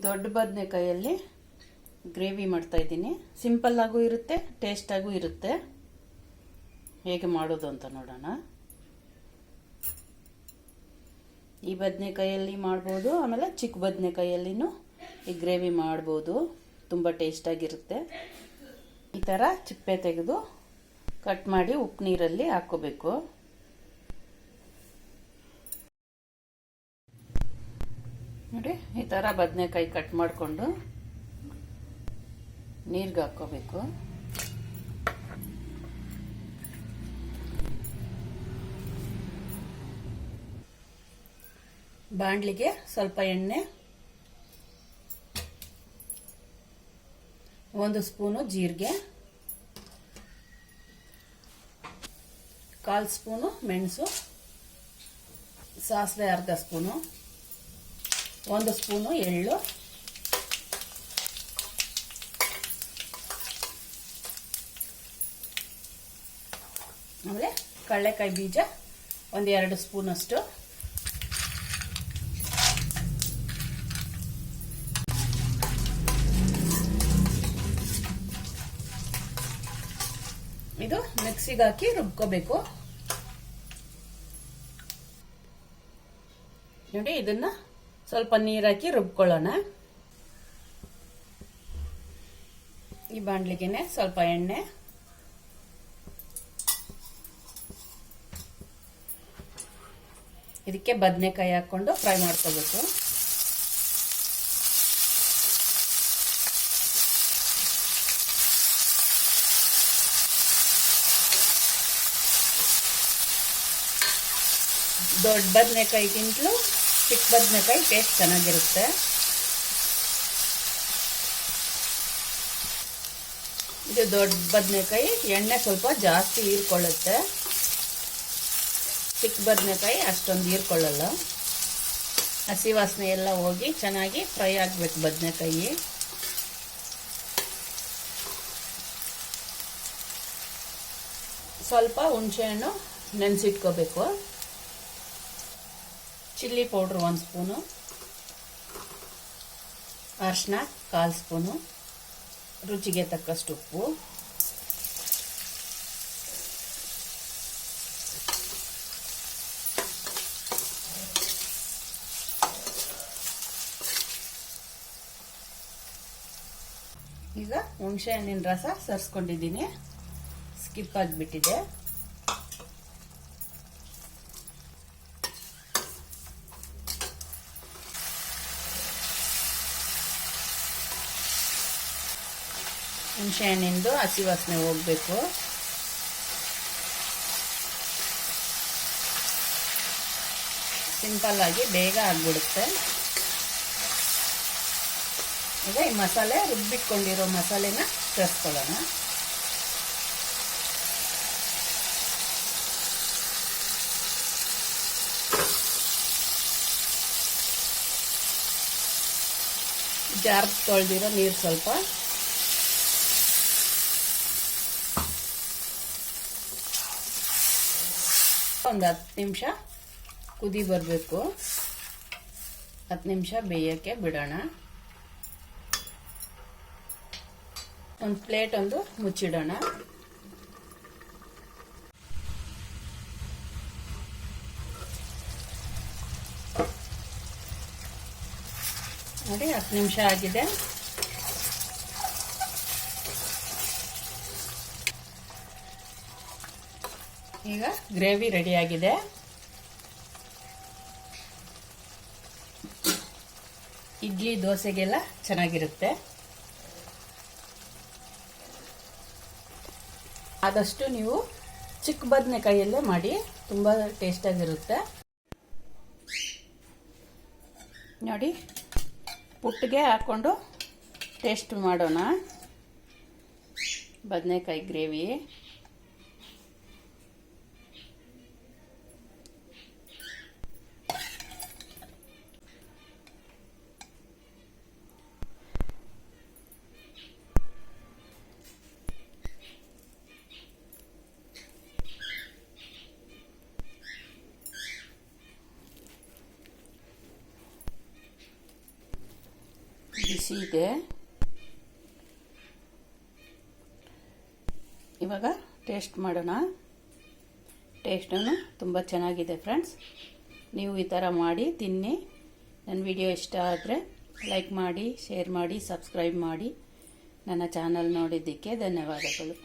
ದೊಡ್ಡ ಬದನೆಕಾಯಲ್ಲಿ ಗ್ರೇವಿ ಮಾಡ್ತಾ ಇದ್ದೀನಿ. ಸಿಂಪಲ್ ಆಗೂ ಇರುತ್ತೆ, ಟೇಸ್ಟ್ ಆಗೂ ಇರುತ್ತೆ. ಹೇಗೆ ಮಾಡೋದು ಅಂತ ನೋಡೋಣ. ಈ ಬದನೆಕಾಯಲ್ಲಿ ಮಾಡ್ಬೋದು, ಆಮೇಲೆ ಚಿಕ್ಕ ಬದನೆಕಾಯಲ್ಲಿನೂ ಈ ಗ್ರೇವಿ ಮಾಡ್ಬೋದು. ತುಂಬ ಟೇಸ್ಟ್ ಆಗಿರುತ್ತೆ. ಈ ಥರ ಚಿಪ್ಪೆ ತೆಗೆದು ಕಟ್ ಮಾಡಿ ಉಪ್ಪು ನೀರಲ್ಲಿ ಹಾಕೋಬೇಕು. ನೋಡಿ, ಈ ಥರ ಬದನೆಕಾಯಿ ಕಟ್ ಮಾಡಿಕೊಂಡು ನೀರಿಗೆ ಹಾಕೋಬೇಕು. ಬಾಣಲಿಗೆ ಸ್ವಲ್ಪ ಎಣ್ಣೆ, 1 ಸ್ಪೂನು ಜೀರಿಗೆ, 1/4 ಸ್ಪೂನು ಮೆಣಸು, ಸಾಸಿವೆ 1/2 ಸ್ಪೂನು, 1 ಸ್ಪೂನು ಎಳ್ಳು, ಆಮೇಲೆ ಕಡಲೆಕಾಯಿ ಬೀಜ 1-2 ಸ್ಪೂನ್ ಅಷ್ಟು, ಇದು ಮಿಕ್ಸಿಗೆ ಹಾಕಿ ರುಬ್ಕೋಬೇಕು. ನೋಡಿ, ಇದನ್ನ ಸ್ವಲ್ಪ ನೀರು ಹಾಕಿ ರುಬ್ಕೊಳ್ಳೋಣ. ಈ ಬಾಣಲಿಗೆನೆ ಸ್ವಲ್ಪ ಎಣ್ಣೆ, ಇದಕ್ಕೆ ಬದನೆಕಾಯಿ ಹಾಕೊಂಡು ಫ್ರೈ ಮಾಡ್ಕೋಬೇಕು. ದೊಡ್ಡ ಬದನೆಕಾಯಿಗಿಂತಲೂ ಚಿಕ್ಕ ಬದನೆಕಾಯಿ ಟೇಸ್ಟ್ ಚೆನ್ನಾಗಿರುತ್ತೆ. ಇದು ದೊಡ್ಡ ಬದನೆಕಾಯಿ ಎಣ್ಣೆ ಸ್ವಲ್ಪ ಜಾಸ್ತಿ ಹೀರ್ಕೊಳ್ಳುತ್ತೆ. ಚಿಕ್ಕ ಬದನೆಕಾಯಿ ಅಷ್ಟೊಂದು ಹೀರ್ಕೊಳ್ಳಲ್ಲ. ಹಸಿ ವಾಸನೆ ಎಲ್ಲ ಹೋಗಿ ಚೆನ್ನಾಗಿ ಫ್ರೈ ಆಗಬೇಕು ಬದನೆಕಾಯಿ. ಸ್ವಲ್ಪ ಹುಣಸೆಹಣ್ಣು ನೆನೆಸಿಟ್ಕೋಬೇಕು. ಚಿಲ್ಲಿ ಪೌಡ್ರ್ 1 ಸ್ಪೂನು, ಅರಿಶಿನ 1/4 ಸ್ಪೂನು, ರುಚಿಗೆ ತಕ್ಕಷ್ಟು ಉಪ್ಪು, ಈಗ ಹುಣಸೆ ಹಣ್ಣಿನ ರಸ ಸರ್ಸ್ಕೊಂಡಿದ್ದೀನಿ, ಸ್ಕಿಪ್ ಆಗಿಬಿಟ್ಟಿದೆ. ಹುಣಸೆ ಹಣ್ಣಿಂದು ಹಸಿ ವಾಸನೆ ಹೋಗ್ಬೇಕು. ಸಿಂಪಲ್ ಆಗಿ ಬೇಗ ಆಗ್ಬಿಡುತ್ತೆ. ಈಗ ಈ ಮಸಾಲೆ ರುಬ್ಬಿಟ್ಕೊಂಡಿರೋ ಮಸಾಲೆನ ಸೇರಿಸ್ಕೊಳ್ಳೋಣ. ಜಾರ್ ತೊಳೆದಿರೋ ನೀರು ಸ್ವಲ್ಪ, ಒಂದು 10 ನಿಮಿಷ ಕುದಿ ಬರಬೇಕು. 10 ನಿಮಿಷ ಬೇಯಕ್ಕೆ ಬಿಡೋಣ. ಒಂದು ಪ್ಲೇಟ್ ಒಂದು ಮುಚ್ಚಿಡೋಣ. ನೋಡಿ, 10 ನಿಮಿಷ ಆಗಿದೆ. ಈಗ ಗ್ರೇವಿ ರೆಡಿ ಆಗಿದೆ. ಇಡ್ಲಿ ದೋಸೆಗೆಲ್ಲ ಚೆನ್ನಾಗಿರುತ್ತೆ. ಆದಷ್ಟು ನೀವು ಚಿಕ್ಕ ಬದನೆಕಾಯಲ್ಲೇ ಮಾಡಿ, ತುಂಬ ಟೇಸ್ಟ್ ಆಗಿರುತ್ತೆ. ನೋಡಿ, ಪುಟ್ಟಿಗೆ ಹಾಕೊಂಡು ಟೇಸ್ಟ್ ಮಾಡೋಣ. ಬದನೆಕಾಯಿ ಗ್ರೇವಿ ಬಿಸಿ ಇದೆ. ಇವಾಗ ಟೇಸ್ಟ್ ಮಾಡೋಣ. ಟೇಸ್ಟನ್ನು ತುಂಬ ಚೆನ್ನಾಗಿದೆ ಫ್ರೆಂಡ್ಸ್. ನೀವು ಈ ಥರ ಮಾಡಿ ತಿನ್ನಿ. ನನ್ನ ವಿಡಿಯೋ ಇಷ್ಟ ಆದರೆ ಲೈಕ್ ಮಾಡಿ, ಶೇರ್ ಮಾಡಿ, ಸಬ್ಸ್ಕ್ರೈಬ್ ಮಾಡಿ. ನನ್ನ ಚಾನಲ್ ನೋಡಿದ್ದಕ್ಕೆ ಧನ್ಯವಾದಗಳು.